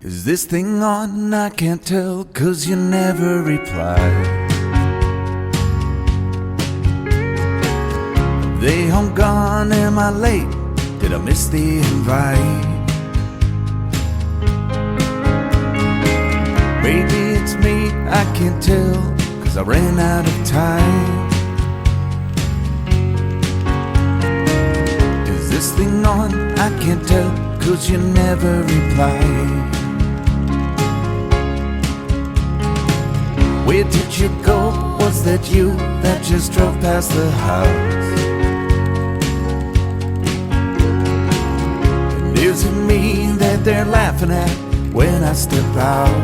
Is this thing on? I can't tell, 'cause you never reply. Are they home gone? Am I late? Did I miss the invite? Maybe it's me, I can't tell, 'cause I ran out of time. Is this thing on? I can't tell, 'cause you never reply. Where did you go? Was that you that just drove past the house? And is it me that they're laughing at when I step out?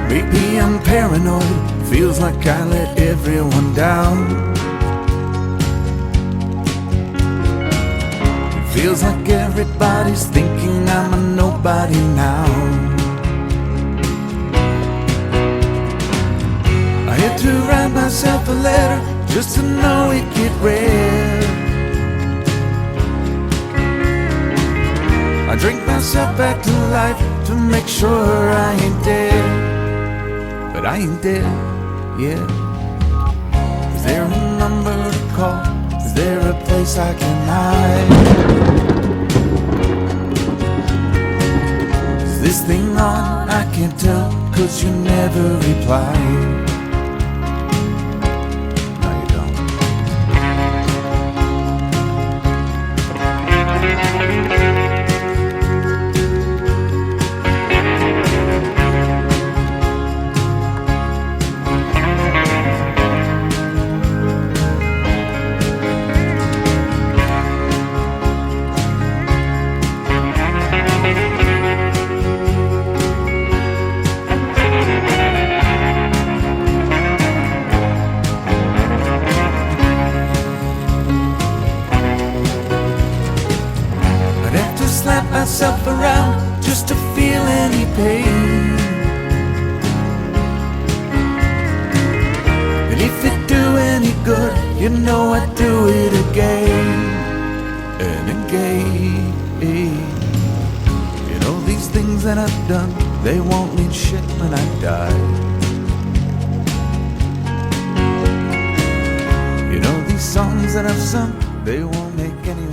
Maybe I'm paranoid, feels like I let everyone down. It feels like everybody's thinking I'm a nobody now. I had to write myself a letter just to know it'd get read. I drink myself back to life to make sure I ain't dead. But I ain't dead yet. Is there a number to call? Is there a place I can hide? Is this thing on? I can't tell, 'cause you never reply. Slap myself around just to feel any pain. And if it do any good, you know I'd do it again and again. You know these things that I've done, they won't mean shit when I die. You know these songs that I've sung, they won't make any